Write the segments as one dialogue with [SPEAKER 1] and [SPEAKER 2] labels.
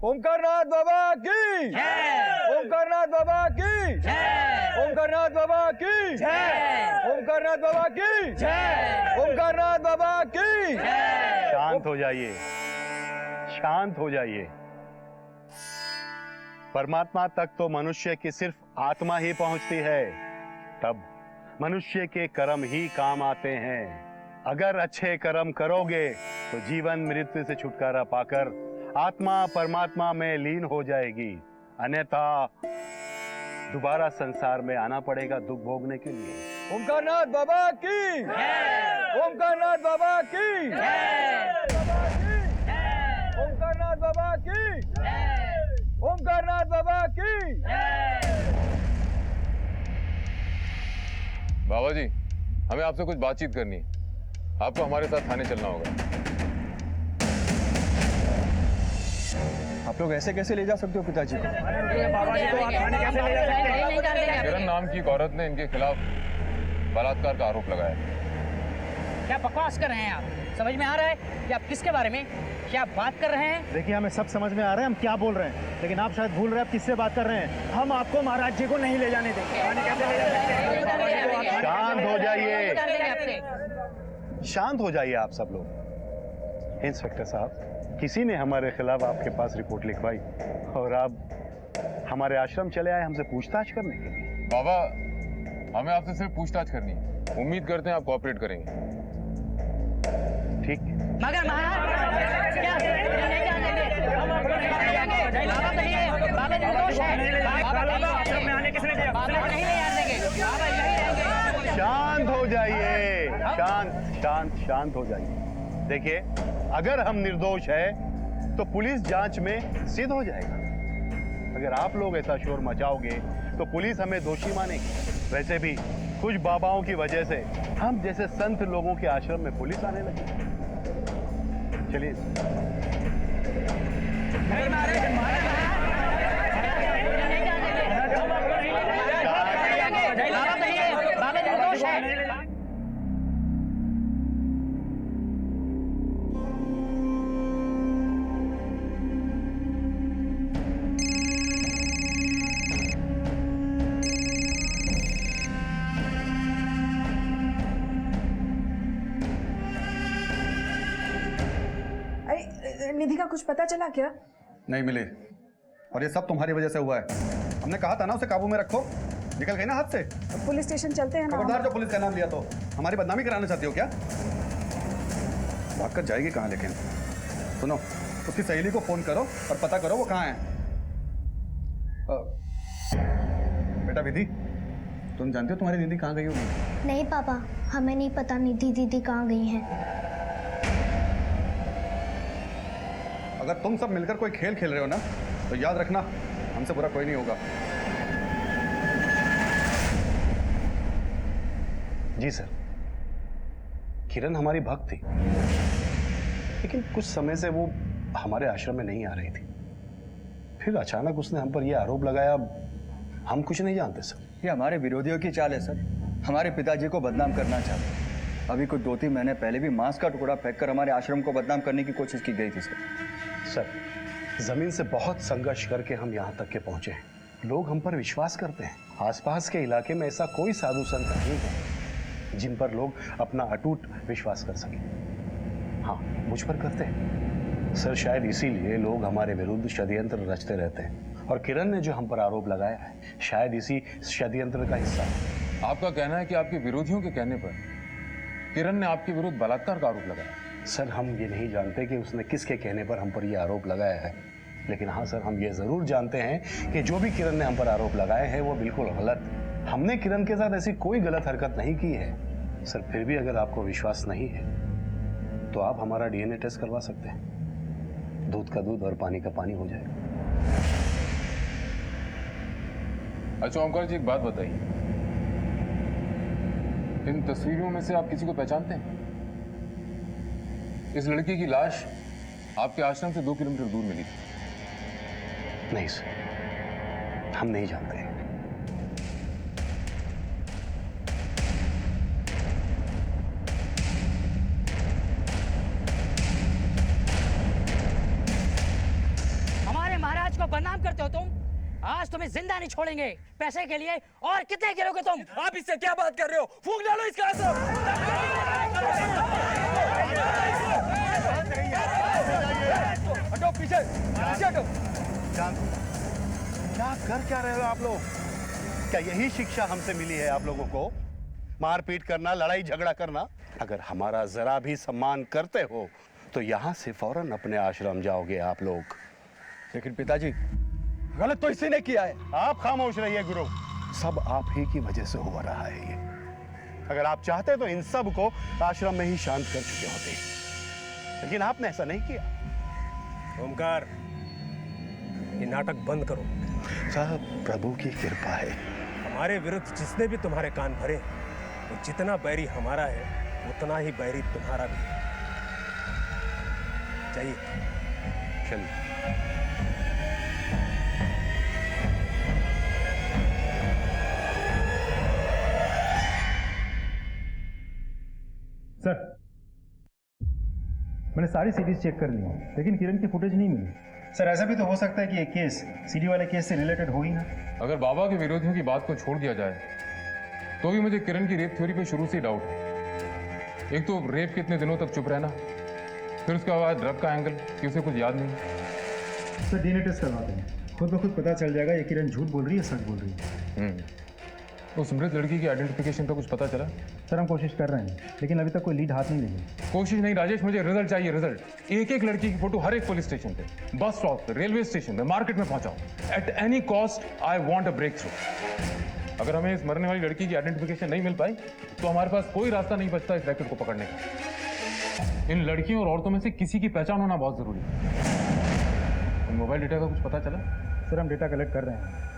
[SPEAKER 1] ओमकारनाथ बाबा की जय। ओमकारनाथ बाबा की जय। ओमकारनाथ बाबा की जय। ओमकारनाथ बाबा की जय। ओमकारनाथ बाबा की जय।
[SPEAKER 2] शांत हो जाइए, शांत हो जाइए। परमात्मा तक तो मनुष्य की सिर्फ आत्मा ही पहुंचती है, तब मनुष्य के कर्म ही काम आते हैं। अगर अच्छे कर्म करोगे तो जीवन मृत्यु से छुटकारा पाकर आत्मा परमात्मा में लीन हो जाएगी, अन्यथा दोबारा संसार में आना पड़ेगा दुख भोगने के लिए।
[SPEAKER 1] ओमकारनाथ बाबा की जय। ओमकारनाथ बाबा की जय। ओमकारनाथ बाबा की जय। ओमकारनाथ बाबा की जय।
[SPEAKER 3] बाबा जी, हमें आपसे कुछ बातचीत करनी है। आपको हमारे साथ थाने चलना होगा।
[SPEAKER 1] आप लोग ऐसे कैसे ले जा सकते हो पिताजी को?
[SPEAKER 4] बाबा जी को आप थाने कैसे ले जा सकते हैं?
[SPEAKER 3] किरण नाम की एक औरत ने इनके खिलाफ बलात्कार का आरोप लगाया।
[SPEAKER 4] क्या बकवास कर रहे हैं आप? समझ में आ रहा है कि आप किसके बारे में क्या बात कर रहे हैं?
[SPEAKER 5] देखिए, हमें सब समझ में आ रहा है हम क्या बोल रहे हैं, लेकिन आप शायद भूल रहे हैं आप किससे बात कर रहे हैं। हम आपको महाराज जी को नहीं ले जाने देंगे।
[SPEAKER 2] शांत हो जाइए, शांत हो जाइए आप सब लोग। इंस्पेक्टर साहब, किसी ने हमारे खिलाफ आपके पास रिपोर्ट लिखवाई और आप हमारे आश्रम चले आए हमसे पूछताछ करने के लिए।
[SPEAKER 3] बाबा, हमें आपसे सिर्फ पूछताछ करनी है। उम्मीद करते हैं आप कोऑपरेट करेंगे।
[SPEAKER 2] ठीक।
[SPEAKER 4] मगर महाराज क्या नहीं जाने देंगे? बाबा कहिए, बाबा निर्दोष है। बाबा आश्रम में आने किसने दिया? बाबा नहीं ले आने देंगे। बाबा यहीं रहेंगे।
[SPEAKER 2] शांत हो जाइए, शांत शांत शांत हो जाइए। देखिए, अगर हम निर्दोष है तो पुलिस जांच में सिद्ध हो जाएगा। अगर आप लोग ऐसा शोर मचाओगे तो पुलिस हमें दोषी मानेगी। वैसे भी कुछ बाबाओं की वजह से हम जैसे संत लोगों के आश्रम में पुलिस आने लगी। चलिए।
[SPEAKER 4] बाबा निर्दोष है।
[SPEAKER 6] निधि का कुछ पता चला क्या?
[SPEAKER 1] नहीं मिली, और ये सब तुम्हारी वजह से हुआ है। हमने कहा था ना उसे काबू में रखो, निकल गई ना हाथ से।
[SPEAKER 6] पुलिस स्टेशन चलते हैं ना।
[SPEAKER 1] खबरदार, जो पुलिस का नाम लिया तो हमारी बदनामी कराना चाहती हो क्या? भाग कर जाएगी कहाँ? लेकिन सुनो, उसकी सहेली को फोन करो और पता करो वो कहाँ है। बेटा विधि, तुम जानती हो तुम्हारी दीदी कहाँ गई होगी?
[SPEAKER 7] नहीं पापा, हमें नहीं पता निधि दीदी कहाँ गई हैं।
[SPEAKER 1] अगर तुम सब मिलकर कोई खेल खेल रहे हो ना, तो याद रखना हमसे बुरा कोई नहीं होगा।
[SPEAKER 2] जी सर। किरण हमारी भक्त थी, लेकिन कुछ समय से वो हमारे आश्रम में नहीं आ रही थी। फिर अचानक उसने हम पर यह आरोप लगाया। हम कुछ नहीं जानते सर।
[SPEAKER 8] ये हमारे विरोधियों की चाल है सर। हमारे पिताजी को बदनाम करना चाहते हैं। अभी कुछ 2-3 महीने पहले भी मांस का टुकड़ा फेंककर हमारे आश्रम को बदनाम करने की कोशिश की गई थी
[SPEAKER 2] सर, जमीन से बहुत संघर्ष करके हम यहाँ तक के पहुंचे हैं। लोग हम पर विश्वास करते हैं। आसपास के इलाके में ऐसा कोई साधु संत नहीं है जिन पर लोग अपना अटूट विश्वास कर सकें। हाँ, मुझ पर करते हैं सर। शायद इसीलिए लोग हमारे विरुद्ध षड्यंत्र रचते रहते हैं, और किरण ने जो हम पर आरोप लगाया है शायद इसी षड्यंत्र का हिस्सा है।
[SPEAKER 3] आपका कहना है कि आपके विरोधियों के कहने पर किरण ने आपके विरुद्ध बलात्कार का आरोप लगाया?
[SPEAKER 2] सर, हम ये नहीं जानते कि उसने किसके कहने पर हम पर यह आरोप लगाया है, लेकिन हाँ सर, हम ये जरूर जानते हैं कि जो भी किरण ने हम पर आरोप लगाए हैं वो बिल्कुल गलत। हमने किरण के साथ ऐसी कोई गलत हरकत नहीं की है। सर, फिर भी अगर आपको विश्वास नहीं है तो आप हमारा डीएनए टेस्ट करवा सकते हैं। दूध का दूध और पानी का पानी हो जाएगा।
[SPEAKER 3] अच्छा ओमकार जी, एक बात बताइए, इन तस्वीरों में से आप किसी को पहचानते हैं? इस लड़की की लाश आपके आश्रम से 2 किलोमीटर दूर मिली थी।
[SPEAKER 2] नहीं सर, हम नहीं जानते हैं।
[SPEAKER 4] हमारे समाज को बदनाम करते हो तुम। आज तुम्हें जिंदा नहीं छोड़ेंगे। पैसे के लिए और कितने गिरोगे तुम?
[SPEAKER 1] आप इससे क्या बात कर रहे हो? फूंक डालो इसका असर। हटो पीछे, पीछे हटो।
[SPEAKER 2] क्या कर क्या रहे हो आप लोग? क्या यही शिक्षा हमसे मिली है आप लोगों को? मारपीट करना, लड़ाई झगड़ा करना? अगर हमारा जरा भी सम्मान करते हो तो यहाँ से फौरन अपने आश्रम जाओगे आप लोग।
[SPEAKER 8] लेकिन पिताजी,
[SPEAKER 1] गलत तो इसी ने किया है।
[SPEAKER 2] आप खामोश रहिए गुरु। सब आप ही की वजह से हो रहा है ये। अगर आप चाहते तो इन सब को आश्रम में ही शांत कर चुके होते, लेकिन आपने ऐसा नहीं किया।
[SPEAKER 9] ओमकार, ये नाटक बंद करो।
[SPEAKER 2] सब प्रभु की कृपा है।
[SPEAKER 9] हमारे विरुद्ध जिसने भी तुम्हारे कान भरे, वो जितना बैरी हमारा है उतना ही बैरी तुम्हारा भी है। चाहिए
[SPEAKER 2] चलिए।
[SPEAKER 5] सर, मैंने सारी सीडीज चेक कर ली हैं, लेकिन किरण की फुटेज नहीं मिली। सर, ऐसा भी तो हो सकता है कि ये केस सीडी वाले केस से रिलेटेड हो ही ना।
[SPEAKER 3] अगर बाबा के विरोधियों की बात को छोड़ दिया जाए तो भी मुझे किरण की रेप थ्योरी पे शुरू से ही डाउट है। एक तो रेप के इतने दिनों तक चुप रहना, फिर उसके बाद ड्रग का एंगल कि उसे कुछ याद नहीं।
[SPEAKER 5] सर, डीएनए टेस्ट करवाते हैं, खुद ब खुद पता चल जाएगा ये किरण झूठ बोल रही है सच बोल रही है।
[SPEAKER 3] उस मृत लड़की की आइडेंटिफिकेशन का कुछ पता चला?
[SPEAKER 5] सर, हम कोशिश कर रहे हैं, लेकिन अभी तक कोई लीड हाथ नहीं लगी।
[SPEAKER 3] कोशिश नहीं राजेश, मुझे रिजल्ट चाहिए, रिजल्ट। एक एक लड़की की फोटो हर एक पुलिस स्टेशन पे, बस स्टॉप पे, रेलवे स्टेशन पे, मार्केट में पहुंचाओ। At any cost I want a breakthrough. अगर हमें इस मरने वाली लड़की की आइडेंटिफिकेशन नहीं मिल पाई तो हमारे पास कोई रास्ता नहीं बचता इस रैकेट को पकड़ने का। इन लड़कियों और औरतों में से किसी की पहचान होना बहुत जरूरी है। इन मोबाइल डेटा का कुछ पता चला?
[SPEAKER 5] सर, हम डेटा कलेक्ट कर रहे हैं।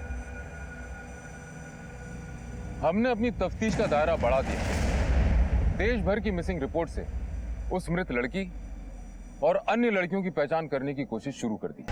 [SPEAKER 3] हमने अपनी तफ्तीश का दायरा बढ़ा दिया। देश भर की मिसिंग रिपोर्ट से उस मृत लड़की और अन्य लड़कियों की पहचान करने की कोशिश शुरू कर दी।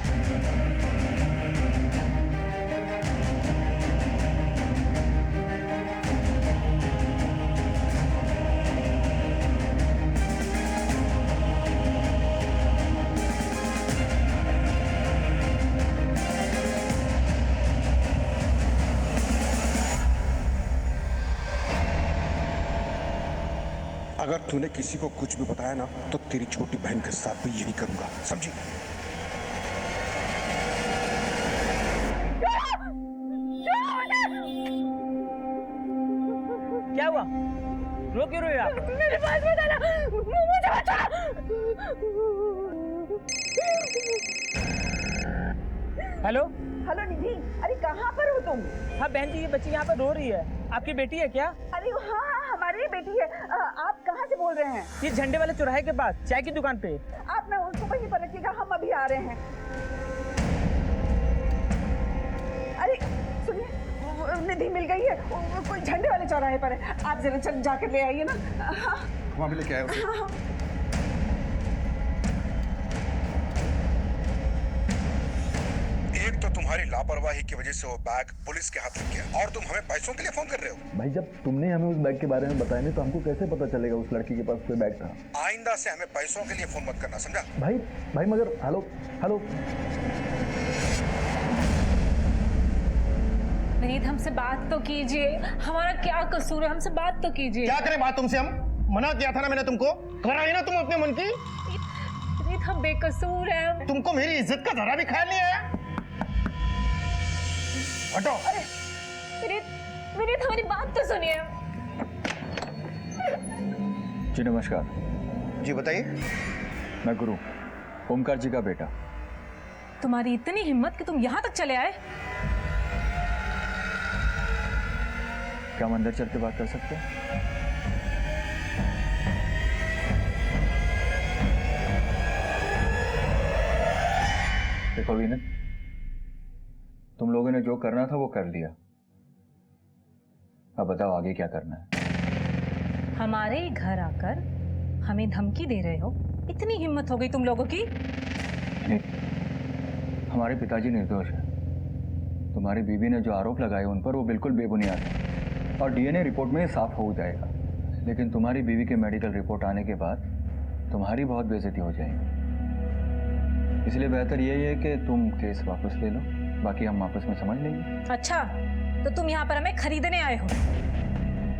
[SPEAKER 10] अगर तूने किसी को कुछ भी बताया ना तो तेरी छोटी बहन के साथ भी यही करूंगा, समझी?
[SPEAKER 4] क्या हुआ? रो क्यों रहे हो आप? मेरे पास में डाला, मुझे बचा। हेलो
[SPEAKER 6] हेलो निधि, अरे कहाँ पर हो तुम?
[SPEAKER 4] हाँ बहन जी, ये बच्ची यहाँ पर रो रही है। आपकी बेटी है क्या?
[SPEAKER 6] अरे हाँ हाँ, हमारी बेटी है। आप कहाँ से बोल रहे हैं?
[SPEAKER 4] ये झंडे वाले चौराहे के पास चाय की दुकान पे।
[SPEAKER 6] आप ना उनको वहीं पर रखिएगा, हम अभी आ रहे हैं। अरे सुनिए, निधि मिल गई है, कोई झंडे वाले चौराहे पर है। आप जरा चल जाकर ले आइए ना।
[SPEAKER 10] वहाँ भी लेके आए उसे। एक तो तुम्हारी लापरवाही की वजह से वो बैग पुलिस के हाथ लग गया और तुम हमें पैसों के लिए फोन कर रहे हो।
[SPEAKER 8] भाई, जब तुमने हमें उस बैग के बारे में बताया नहीं तो हमको कैसे पता चलेगा उस लड़की के पास कोई बैग था?
[SPEAKER 10] आइंदा से हमें पैसों के लिए फोन मत करना, समझा?
[SPEAKER 8] भाई मगर हेलो हेलो
[SPEAKER 11] विनीत, हमसे बात तो कीजिए। हमारा क्या कसूर है? हमसे बात तो कीजिए।
[SPEAKER 5] क्या करें बात तुमसे? हम मना किया था ना मैंने तुमको, कराई ना तुम अपने मन की।
[SPEAKER 11] विनीत, हम बेकसूर हैं।
[SPEAKER 5] तुमको मेरी इज्जत का जरा भी ख्याल नहीं आया? हटो।
[SPEAKER 11] विनीत, हमारी बात तो सुनिए।
[SPEAKER 8] जी नमस्कार।
[SPEAKER 10] जी बताइए।
[SPEAKER 8] मैं गुरु, ओमकार जी का बेटा।
[SPEAKER 11] तुम्हारी इतनी हिम्मत कि तुम यहाँ तक चले आए?
[SPEAKER 8] क्या हम अंदर चल के बात कर सकते हैं? देखो विनीत, तुम लोगों ने जो करना था वो कर लिया। अब बताओ आगे क्या करना है?
[SPEAKER 11] हमारे घर आकर हमें धमकी दे रहे हो? इतनी हिम्मत हो गई तुम लोगों की?
[SPEAKER 8] नहीं, हमारे पिताजी निर्दोष हैं। तुम्हारी बीवी ने जो आरोप लगाए उन पर वो बिल्कुल बेबुनियाद है और डीएनए रिपोर्ट में साफ हो जाएगा। लेकिन तुम्हारी बीवी के मेडिकल रिपोर्ट आने के बाद तुम्हारी बहुत बेइज्जती हो जाएगी। इसलिए बेहतर यही है कि तुम केस वापस ले लो, बाकी हम आपस में समझ लेंगे।
[SPEAKER 11] अच्छा, तो तुम यहाँ पर हमें खरीदने आए हो?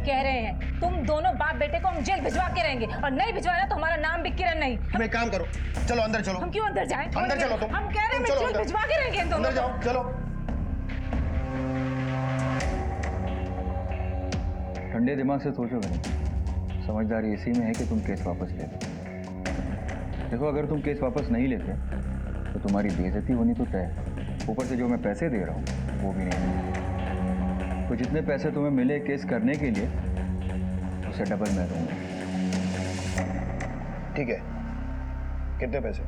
[SPEAKER 11] कह रहे हैं तुम दोनों बाप बेटे को हम जेल भिजवा के रहेंगे, और नहीं भिजवाना तो हमारा नाम भी किरण नहीं।
[SPEAKER 10] तुम एक काम करो, चलो अंदर चलो।
[SPEAKER 11] हम क्यों अंदर जाएं?
[SPEAKER 10] अंदर चलो तुम।
[SPEAKER 11] हम कह रहे हैं
[SPEAKER 10] चलो
[SPEAKER 11] जेल
[SPEAKER 10] अंदर।
[SPEAKER 11] भिजवा के रहेंगे इन दोनों
[SPEAKER 10] अंदर
[SPEAKER 11] को।
[SPEAKER 10] जाओ, चलो।
[SPEAKER 8] ठंडे दिमाग से सोचो बहन, समझदारी इसी में है कि तुम केस वापस ले लो। देखो, अगर तुम केस वापस नहीं लेते तो तुम्हारी बेइज्जती होनी तो तय है, ऊपर से जो मैं पैसे दे रहा हूँ वो भी नहीं। तो जितने पैसे तुम्हें मिले केस करने के लिए, उससे डबल मैं दूंगा।
[SPEAKER 10] ठीक है, कितने पैसे?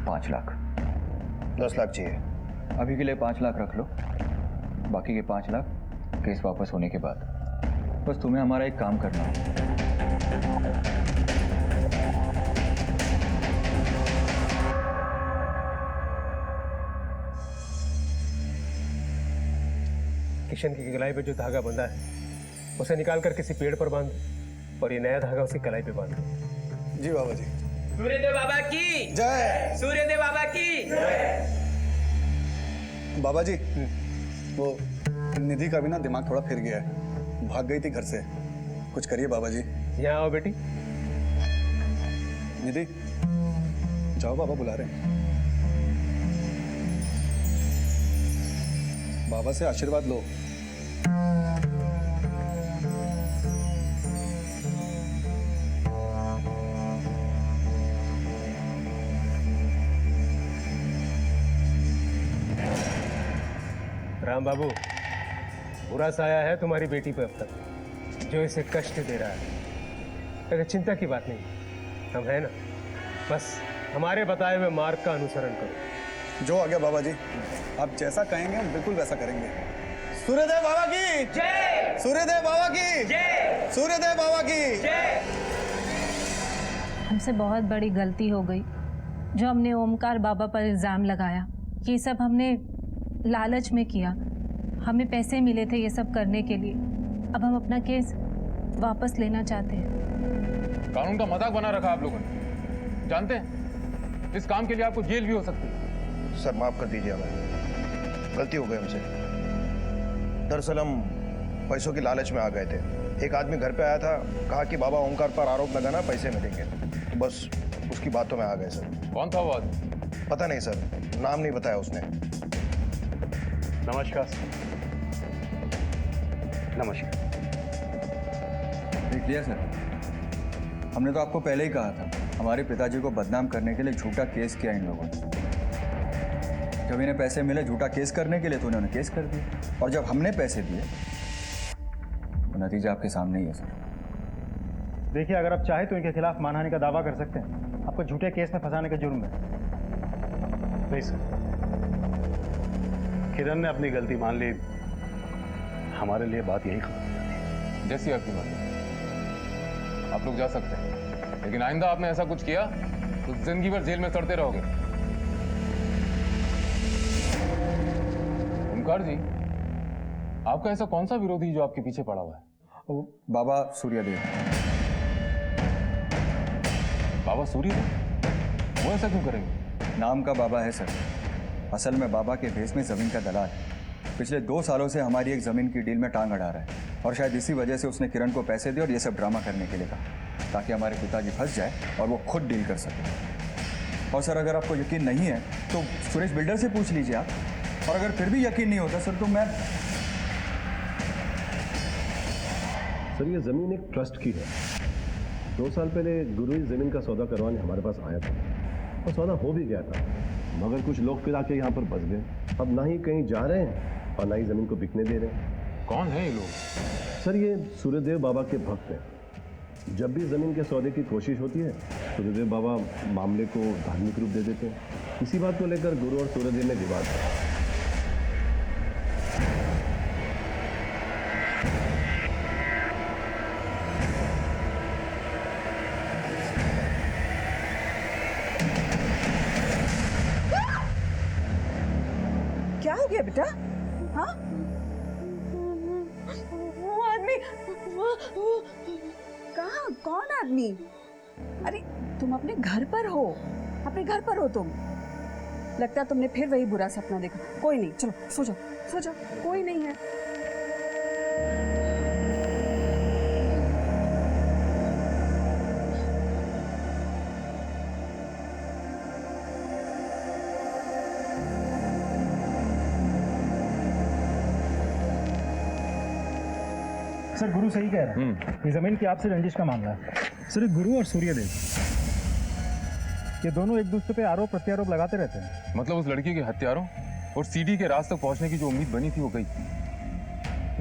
[SPEAKER 8] 5 लाख।
[SPEAKER 10] 10 लाख चाहिए।
[SPEAKER 8] अभी के लिए 5 लाख रख लो, बाकी के 5 लाख केस वापस होने के बाद। बस तुम्हें हमारा एक काम करना है।
[SPEAKER 9] किशन की कलाई पे जो धागा बंधा है उसे निकाल कर किसी पेड़ पर बांध दो, और ये नया धागा उसकी कलाई पे बांध दो।
[SPEAKER 1] जी बाबा जी।
[SPEAKER 12] सूर्यदेव बाबा की
[SPEAKER 1] जय।
[SPEAKER 12] सूर्यदेव बाबा की
[SPEAKER 1] बाबा जी, वो निधि का भी ना दिमाग थोड़ा फिर गया है, भाग गई थी घर से। कुछ करिए बाबा जी।
[SPEAKER 9] यहाँ आओ बेटी।
[SPEAKER 1] निधि, जाओ, बाबा बुला रहे हैं। बाबा से आशीर्वाद लो।
[SPEAKER 9] राम बाबू, बुरा साया है तुम्हारी बेटी पे अब तक, जो इसे कष्ट दे रहा है। लेकिन चिंता की बात नहीं, हम है ना। बस हमारे बताए हुए मार्ग का अनुसरण करो।
[SPEAKER 1] जो आ गया बाबा जी, आप जैसा कहेंगे हम बिल्कुल वैसा करेंगे। सूर्यदेव बाबा की
[SPEAKER 12] जय।
[SPEAKER 1] सूर्यदेव बाबा की
[SPEAKER 12] जय।
[SPEAKER 1] सूर्यदेव बाबा की
[SPEAKER 12] जय।
[SPEAKER 11] हमसे बहुत बड़ी गलती हो गई जो हमने ओमकार बाबा पर इल्ज़ाम लगाया। ये सब हमने लालच में किया, हमें पैसे मिले थे ये सब करने के लिए। अब हम अपना केस वापस लेना चाहते हैं।
[SPEAKER 3] कानून का मजाक बना रखा आप लोगों ने, जानते हैं इस काम के लिए आपको जेल भी हो सकती है।
[SPEAKER 10] सर माफ कर दीजिए, हमें गलती हो गई हमसे। दरअसल हम पैसों की लालच में आ गए थे। एक आदमी घर पे आया था, कहा कि बाबा ओमकार पर आरोप लगाना, पैसे मिलेंगे। तो बस उसकी बातों में आ गए सर।
[SPEAKER 3] कौन था वो आदमी?
[SPEAKER 10] पता नहीं सर, नाम नहीं बताया उसने।
[SPEAKER 2] नमस्कार सर। नमस्कार।
[SPEAKER 8] देख लिया सर, हमने तो आपको पहले ही कहा था, हमारे पिताजी को बदनाम करने के लिए झूठा केस किया इन लोगों ने। जब इन्हें पैसे मिले झूठा केस करने के लिए तो उन्होंने केस कर दिया, और जब हमने पैसे दिए तो नतीजा आपके सामने ही है सर।
[SPEAKER 5] देखिए, अगर आप चाहे तो इनके खिलाफ मानहानि का दावा कर सकते हैं। आपको झूठे केस में फंसाने का जुर्म है।
[SPEAKER 2] नहीं सर, किरण ने अपनी गलती मान ली, हमारे लिए बात यही खत्म।
[SPEAKER 3] जैसी आपकी मर्जी, आप लोग जा सकते हैं, लेकिन आइंदा आपने ऐसा कुछ किया तो जिंदगी भर जेल में सड़ते रहोगे। ओमकार जी, आपका ऐसा कौन सा विरोधी जो आपके पीछे पड़ा हुआ है?
[SPEAKER 8] बाबा सूर्यदेव।
[SPEAKER 3] बाबा सूर्यदेव? वो ऐसा क्यों करेंगे?
[SPEAKER 8] नाम का बाबा है सर, असल में बाबा के भेस में जमीन का दलाल है। पिछले 2 सालों से हमारी एक जमीन की डील में टांग अड़ा रहा है, और शायद इसी वजह से उसने किरण को पैसे दिए और ये सब ड्रामा करने के लिए कहा, ताकि हमारे पिताजी फंस जाए और वो खुद डील कर सके। और सर, अगर आपको यकीन नहीं है तो सुरेश बिल्डर से पूछ लीजिए आप, और अगर फिर भी यकीन नहीं होता सर तो मैं।
[SPEAKER 5] सर, ये जमीन एक ट्रस्ट की है। 2 साल पहले गुरु इस जमीन का सौदा करवाने हमारे पास आया था, और सौदा हो भी गया था, मगर कुछ लोग फिर आके यहाँ पर बस गए। अब ना ही कहीं जा रहे हैं और ना ही जमीन को बिकने दे रहे हैं।
[SPEAKER 3] कौन है ये लोग?
[SPEAKER 5] सर, ये सूर्यदेव बाबा के भक्त हैं। जब भी जमीन के सौदे की कोशिश होती है, सूर्यदेव बाबा मामले को धार्मिक रूप दे देते हैं। इसी बात को लेकर गुरु और सूर्यदेव में विवाद है।
[SPEAKER 6] क्या हो गया बेटा? हाँ,
[SPEAKER 11] वो आदमी
[SPEAKER 6] कहाँ? कौन आदमी? अरे तुम अपने घर पर हो, अपने घर पर हो तुम। लगता है तुमने फिर वही बुरा सपना देखा। कोई नहीं, चलो सो जाओ, सो जाओ, कोई नहीं है।
[SPEAKER 9] सर गुरु सही कह रहा है, ये जमीन की आपसे रंजिश का मामला है। सर गुरु और सूर्यदेव ये दोनों एक दूसरे पे आरोप प्रत्यारोप लगाते रहते हैं।
[SPEAKER 3] मतलब उस लड़की के हत्यारों और सीडी के राज तक पहुंचने की जो उम्मीद बनी थी वो गई।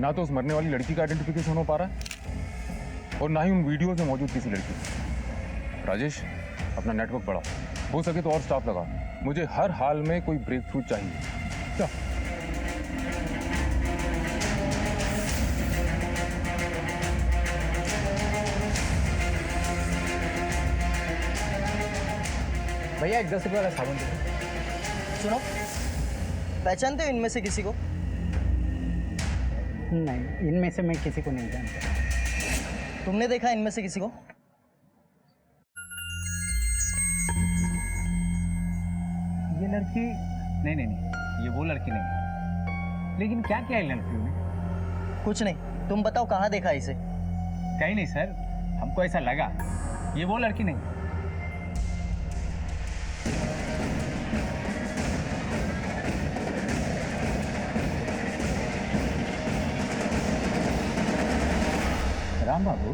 [SPEAKER 3] ना तो उस मरने वाली लड़की का आइडेंटिफिकेशन हो पा रहा है और ना ही उन वीडियोज में मौजूद किसी लड़की। राजेश, अपना नेटवर्क बढ़ाओ, हो सके तो और स्टाफ लगाओ। मुझे हर हाल में कोई ब्रेक थ्रू चाहिए।
[SPEAKER 1] भैया एक 10 रुपये वाला साबुन दे।
[SPEAKER 12] सुनो, पहचानते हो इनमें से किसी को?
[SPEAKER 1] नहीं, इनमें से मैं किसी को नहीं जानता।
[SPEAKER 12] तुमने देखा इनमें से किसी को?
[SPEAKER 1] ये लड़की नहीं नहीं नहीं, ये वो लड़की नहीं। लेकिन क्या किया है लड़कियों ने?
[SPEAKER 12] कुछ नहीं, तुम बताओ कहाँ देखा इसे?
[SPEAKER 1] कहीं नहीं सर, हमको ऐसा लगा ये वो लड़की नहीं। राम बाबू,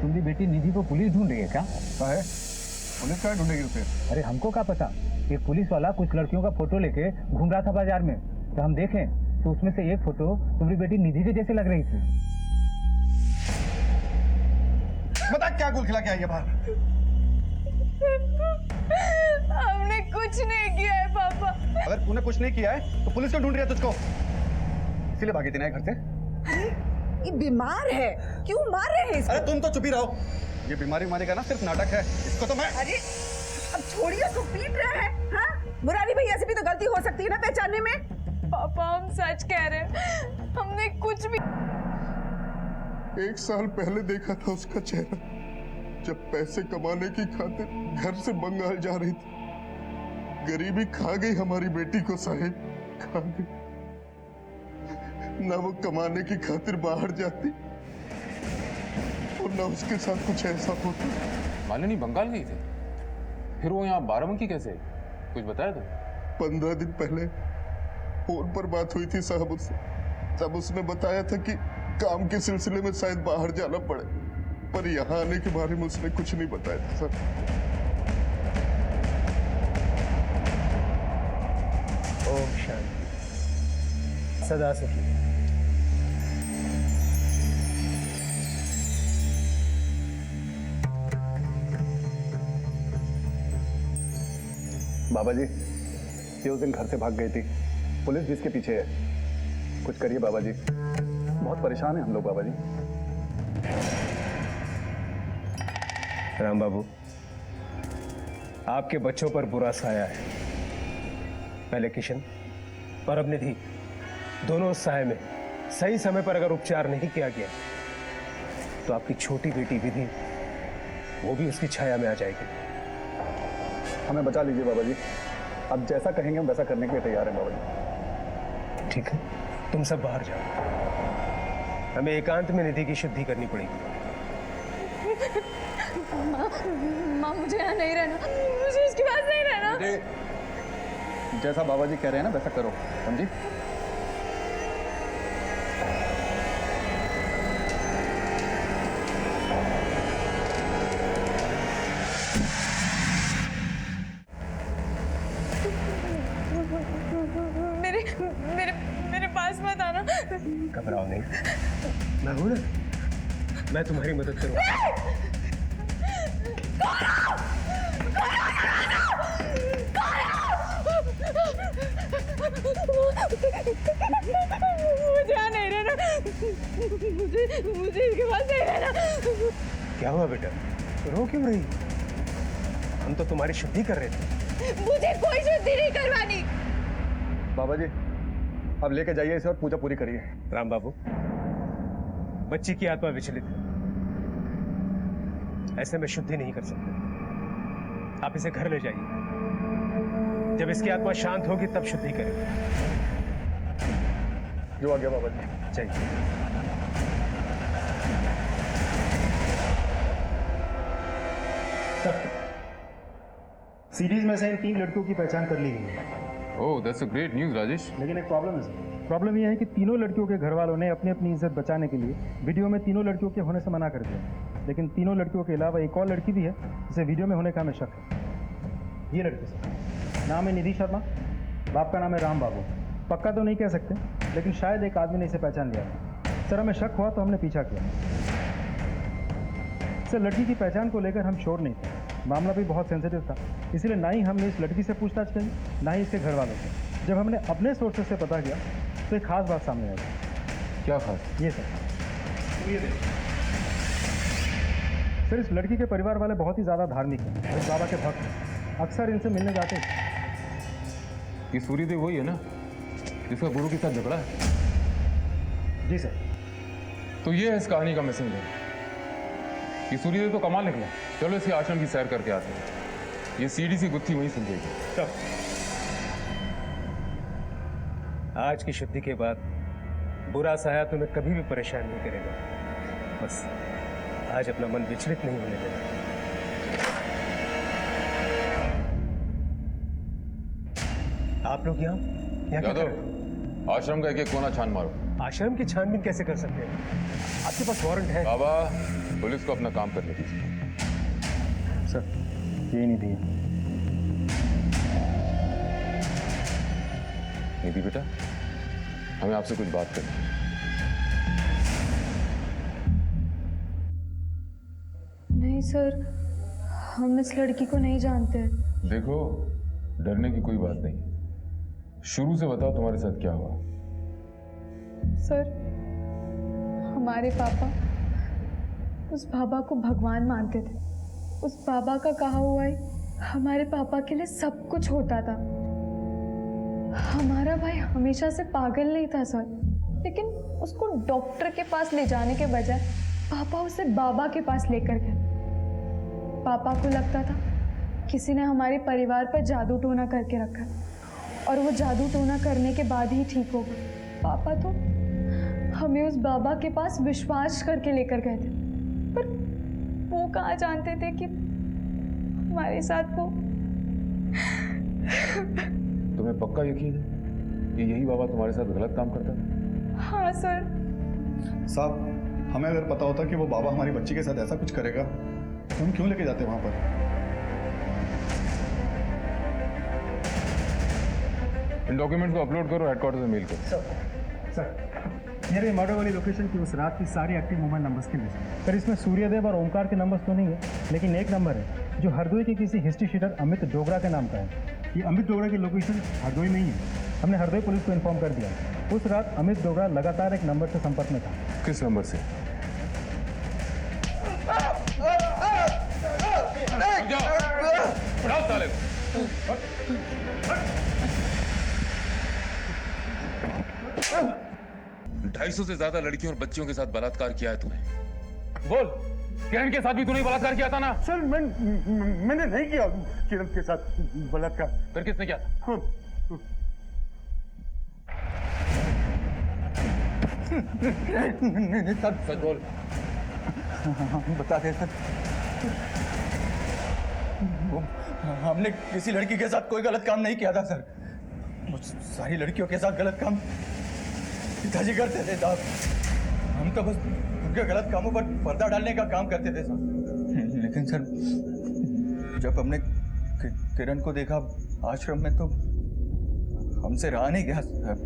[SPEAKER 1] तुम्हारी बेटी निधि को पुलिस ढूंढ रही है क्या?
[SPEAKER 10] है पुलिस क्या ढूंढेगी उसे?
[SPEAKER 1] अरे हमको क्या पता। एक पुलिस वाला कुछ लड़कियों का फोटो लेके घूम रहा था बाजार में, तो हम देखें तो उसमें से एक फोटो तुम्हारी बेटी निधि के जैसे लग रही थी।
[SPEAKER 10] बता क्या गुल खिला के आई है बाहर?
[SPEAKER 6] हमने कुछ नहीं किया है पापा।
[SPEAKER 2] अगर तूने कुछ नहीं किया है तो पुलिस क्यों ढूंढ रही है तुझको? इसीलिए भागी थी ना घर से?
[SPEAKER 6] अरे ये बीमार है, क्यों मार रहे हैं इसको?
[SPEAKER 2] अरे तुम तो चुप ही रहो। ये बीमारी मारेगा ना सिर्फ नाटक है, इसको तो मैं।
[SPEAKER 6] अरे अब छोड़िए, उसको पीट रहे हैं। हाँ, मुरारी भैया से भी तो गलती हो सकती है ना पहचानने में।
[SPEAKER 11] पापा हम सच कह रहे हैं, हमने कुछ भी।
[SPEAKER 10] 1 साल पहले देखा था उसका चेहरा, जब पैसे कमाने की खातिर घर से बंगाल जा रही थी। गरीबी खा गई हमारी बेटी को साहिब, खा गई। ना वो कमाने की खातिर बाहर जाती और ना उसके साथ कुछ ऐसा होता।
[SPEAKER 3] मालिनी बंगाल गई थी, फिर वो यहाँ बाराबंकी कैसे? कुछ बताया तो?
[SPEAKER 10] 15 दिन पहले फोन पर बात हुई थी साहब उससे। तब उसने बताया था कि काम के सिलसिले में शायद बाहर जाना पड़े, पर यहाँ आने के बारे में उसने कुछ नहीं बताया था सर।
[SPEAKER 9] ओम शांति, सदा सुखी।
[SPEAKER 2] बाबा जी, ये उस दिन घर से भाग गई थी, पुलिस भी इसके पीछे है। कुछ करिए बाबा जी, बहुत परेशान है हम लोग बाबा जी।
[SPEAKER 9] राम बाबू, आपके बच्चों पर बुरा साया है। पहले किशन और अब निधि, दोनों उस साये में सही समय पर अगर उपचार नहीं किया गया तो आपकी छोटी बेटी विधि, वो भी उसकी छाया में आ जाएगी।
[SPEAKER 2] हमें बचा लीजिए बाबा जी, अब जैसा कहेंगे हम वैसा करने के लिए तैयार हैं बाबा जी।
[SPEAKER 9] ठीक है, तुम सब बाहर जाओ, हमें एकांत में निधि की शुद्धि करनी पड़ेगी।
[SPEAKER 11] माँ मुझे यहाँ नहीं रहना, मुझे इसके पास नहीं रहना।
[SPEAKER 2] जैसा बाबा जी कह रहे हैं ना वैसा करो, समझी?
[SPEAKER 11] मेरे पास मत आना।
[SPEAKER 9] घबराओ नहीं, मैं हूं ना, मैं तुम्हारी मदद करूंगा।
[SPEAKER 11] मुझे यहाँ नहीं रहना, मुझे इसके पास नहीं रहना।
[SPEAKER 9] क्या हुआ बेटा, रो क्यों रही? हम तो तुम्हारी शुद्धि कर रहे थे।
[SPEAKER 11] मुझे कोई शुद्धि नहीं करवानी।
[SPEAKER 2] बाबा जी अब लेके जाइए इसे और पूजा पूरी करिए।
[SPEAKER 9] राम बाबू, बच्ची की आत्मा विचलित है, ऐसे में शुद्धि नहीं कर सकते। आप इसे घर ले जाइए। जब इसकी आत्मा शांत होगी तब शुद्धि करेंगे।
[SPEAKER 10] जो आ गया बाबा जी।
[SPEAKER 9] चाहिए
[SPEAKER 5] सीरीज में से इन 3 लड़कियों की पहचान कर ली गई है।
[SPEAKER 3] Oh that's a great news Rajesh.
[SPEAKER 5] लेकिन एक प्रॉब्लम है सर। प्रॉब्लम यह है कि तीनों लड़कियों के घर वालों ने अपनी अपनी इज्जत बचाने के लिए वीडियो में तीनों लड़कियों के होने से मना कर दिया। लेकिन तीनों लड़कियों के अलावा एक और लड़की भी है जिसे वीडियो में होने का हमें शक है। ये लड़की सर, नाम है निधि शर्मा, बाप का नाम है राम बाबू। पक्का तो नहीं कह सकते, लेकिन शायद एक आदमी ने इसे पहचान लिया था। सर हमें शक हुआ तो हमने पीछा किया। सर लड़की की पहचान को लेकर हम श्योर नहीं थे, मामला भी बहुत सेंसिटिव था, इसलिए ना ही हमने इस लड़की से पूछताछ की, ना ही इसके घर वालों से। जब हमने अपने सोर्सेज से पता किया तो एक खास बात सामने आई।
[SPEAKER 3] क्या खास?
[SPEAKER 5] ये सर, सर इस लड़की के परिवार वाले बहुत ही ज़्यादा धार्मिक हैं, इस बाबा के भक्त हैं, अक्सर इनसे मिलने जाते हैं।
[SPEAKER 3] ये सूर्यदेव वही है ना जिसका गुरु के साथ झगड़ा है?
[SPEAKER 5] जी सर।
[SPEAKER 3] तो ये है इस कहानी का मिसिंग लिंक। ये सूर्यदेव तो कमाल निकला। चलो इसके आश्रम की सैर करके आते हैं। ये सीढ़ी सी गुत्थी वहीं सुन जाएगी।
[SPEAKER 9] तब आज की शुद्धि के बाद बुरा साया तुम्हें कभी भी परेशान नहीं करेगा। बस आज अपना मन विचलित नहीं होने देना। आप लोग यहाँ क्या कर रहे हो?
[SPEAKER 3] आश्रम का एक कोना छान मारो।
[SPEAKER 9] आश्रम की छानबीन कैसे कर सकते हैं? आपके पास वारंट है?
[SPEAKER 3] बाबा पुलिस को अपना काम करने दीजिए।
[SPEAKER 5] सर ये नहीं दिया।
[SPEAKER 3] निधि बेटा, हमें आपसे कुछ बात करनी है।
[SPEAKER 7] नहीं सर, हम इस लड़की को नहीं जानते।
[SPEAKER 3] देखो डरने की कोई बात नहीं। शुरू से बताओ तुम्हारे साथ क्या हुआ?
[SPEAKER 7] सर हमारे पापा उस बाबा को भगवान मानते थे। उस बाबा का कहा हुआ ही हमारे पापा के लिए सब कुछ होता था। हमारा भाई हमेशा से पागल नहीं था सर, लेकिन उसको डॉक्टर के पास ले जाने के बजाय पापा उसे बाबा के पास लेकर गए। पापा को लगता था किसी ने हमारे परिवार पर जादू टोना करके रखा और वो जादू टोना करने के बाद ही ठीक होगा। पापा तो हमें उस बाबा के पास विश्वास करके लेकर गए थे, पर वो कहाँ जानते थे कि हमारे साथ वो।
[SPEAKER 3] तुम्हें पक्का यकीन है कि यही बाबा तुम्हारे साथ गलत काम करता था?
[SPEAKER 7] हाँ सर।
[SPEAKER 10] साहब हमें अगर पता होता कि वो बाबा हमारी बच्ची के साथ ऐसा कुछ करेगा तो हम क्यों लेके जाते वहां पर?
[SPEAKER 3] इन डॉक्यूमेंट्स को अपलोड करो, हेडक्वार्टर में मेल करो।
[SPEAKER 5] सर मेरे मर्डर वाली लोकेशन की उस रात की सारी एक्टिव मोबाइल नंबर्स की लिस्ट। सर इसमें सूर्यदेव और ओमकार के नंबर्स तो नहीं है, लेकिन एक नंबर है जो हरदोई के किसी हिस्ट्री शीटर अमित डोगरा के नाम का है। ये अमित डोगरा की लोकेशन हरदोई में ही है। हमने हरदोई पुलिस को इन्फॉर्म कर दिया। उस रात अमित डोगरा लगातार एक नंबर से संपर्क में था।
[SPEAKER 3] किस नंबर से? उठाओ साले को। 250 से ज्यादा लड़कियों और बच्चियों के साथ बलात्कार किया है तूने। बोल, किरण के साथ भी तूने बलात्कार किया था ना?
[SPEAKER 5] सर मैंने नहीं किया किरण के साथ बलात्कार।
[SPEAKER 3] फिर किसने किया था? सच बोल।
[SPEAKER 10] बता दे सर, हमने किसी लड़की के साथ कोई गलत काम नहीं किया था सर। सारी लड़कियों के साथ गलत काम पिताजी करते थे साहब। हम तो बस उनके गलत कामों पर पर्दा डालने का काम करते थे सर। लेकिन सर जब हमने किरण को देखा आश्रम में तो हमसे रहा नहीं गया सर।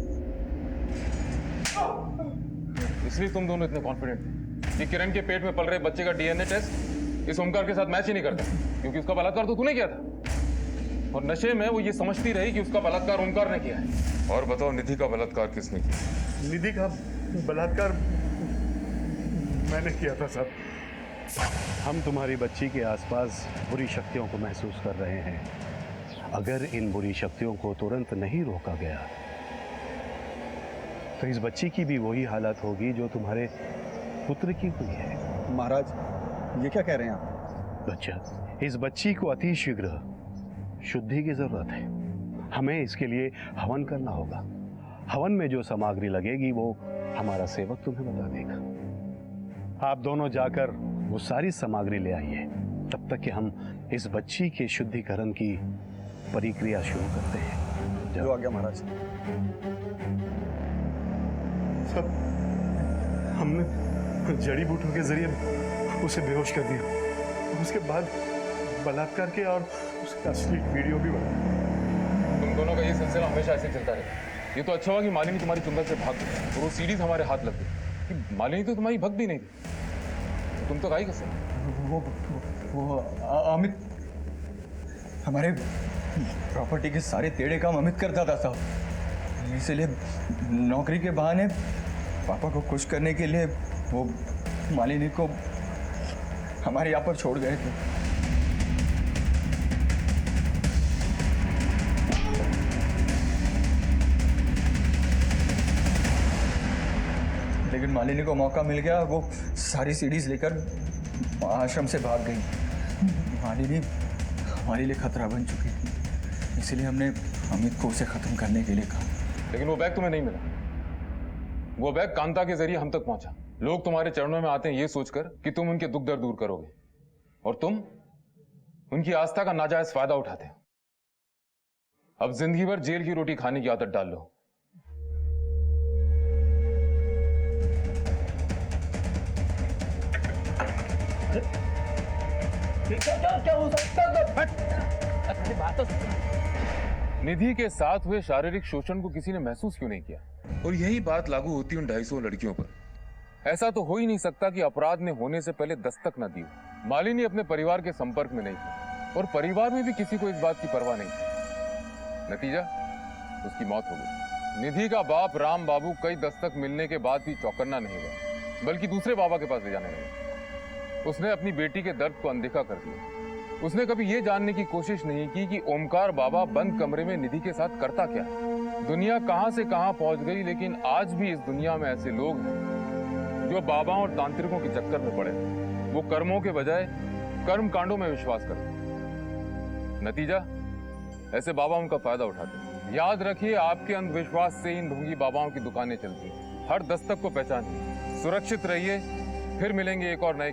[SPEAKER 3] इसलिए तुम दोनों इतने कॉन्फिडेंट थे कि किरण के पेट में पल रहे बच्चे का डीएनए टेस्ट इस ओमकार के साथ मैच ही नहीं करता, क्योंकि उसका बलात्कार तो तूने किया था। और नशे में वो ये समझती रही कि उसका बलात्कार ओमकार ने किया है। और बताओ निधि का बलात्कार किसने किया?
[SPEAKER 5] निधि का बलात्कार मैंने किया था साहब।
[SPEAKER 2] हम तुम्हारी बच्ची के आसपास बुरी शक्तियों को महसूस कर रहे हैं। अगर इन बुरी शक्तियों को तुरंत नहीं रोका गया तो इस बच्ची की भी वही हालत होगी जो तुम्हारे पुत्र की हुई है।
[SPEAKER 10] महाराज ये क्या कह रहे हैं आप?
[SPEAKER 2] बच्चा इस बच्ची को अति शीघ्र शुद्धि की जरूरत है। हमें इसके लिए हवन करना होगा। हवन में जो सामग्री लगेगी वो हमारा सेवक तुम्हें बता देगा। आप दोनों जाकर वो सारी सामग्री ले आइए, तब तक कि हम इस बच्ची के शुद्धिकरण की प्रक्रिया शुरू करते हैं।
[SPEAKER 8] जो आ गया महाराज।
[SPEAKER 2] सब हमने जड़ी बूटियों के जरिए उसे बेहोश कर दिया। उसके बाद बलात्कार के और उसका असली वीडियो भी बना।
[SPEAKER 3] तुम दोनों का ये सिलसिला हमेशा ऐसे चलता रहेगा। ये तो अच्छा हुआ कि मालिनी तुम्हारी चुंबल से भाग गई और वो सीरीज हमारे हाथ लग गई। कि मालिनी तो तुम्हारी भक्त भी नहीं थी, तो तुम तो गाई कैसे?
[SPEAKER 8] वो अमित हमारे प्रॉपर्टी के सारे टेढ़े काम अमित करता था साहब। इसलिए नौकरी के बहाने पापा को खुश करने के लिए वो मालिनी को हमारे यहाँ पर छोड़ गए थे। लेकिन मालिनी को मौका मिल गया, वो सारी सीढ़ीज लेकर आश्रम से भाग गई। मालिनी हमारे लिए खतरा बन चुकी थी, इसलिए हमने अमित को उसे खत्म करने के लिए कहा।
[SPEAKER 3] लेकिन वो बैग तुम्हें नहीं मिला। वो बैग कांता के जरिए हम तक पहुंचा। लोग तुम्हारे चरणों में आते हैं ये सोचकर कि तुम उनके दुख दर्द दूर करोगे, और तुम उनकी आस्था का नाजायज फायदा उठाते हो। अब जिंदगी भर जेल की रोटी खाने की आदत डाल लो।
[SPEAKER 4] क्या हो सकता
[SPEAKER 3] निधि के साथ हुए शारीरिक शोषण को किसी ने महसूस क्यों नहीं किया? और यही बात लागू होती उन 250 लड़कियों पर। ऐसा तो हो ही नहीं सकता कि अपराध ने होने से पहले दस्तक न दी हो। मालिनी अपने परिवार के संपर्क में नहीं थी और परिवार में भी किसी को इस बात की परवाह नहीं थी। नतीजा, उसकी मौत हो गई। निधि का बाप राम बाबू कई दस्तक मिलने के बाद भी चौकन्ना नहीं हुआ, बल्कि दूसरे बाबा के पास ले जाने लगा। उसने अपनी बेटी के दर्द को अनदेखा कर दिया। उसने कभी यह जानने की कोशिश नहीं की कि ओमकार बाबा बंद कमरे में निधि के साथ करता क्या है। दुनिया कहां से कहां पहुंच गई, लेकिन आज भी इस दुनिया में ऐसे लोग हैं जो बाबाओं और तांत्रिकों के चक्कर में पड़े। वो कर्मों के बजाय कर्म कांडों में विश्वास करते। नतीजा, ऐसे बाबा उनका फायदा उठाते। याद रखिए, आपके अंधविश्वास से इन ढोंगी बाबाओं की दुकानें चलती। हर दस्तक को पहचानिए, सुरक्षित रहिए। फिर मिलेंगे एक और नए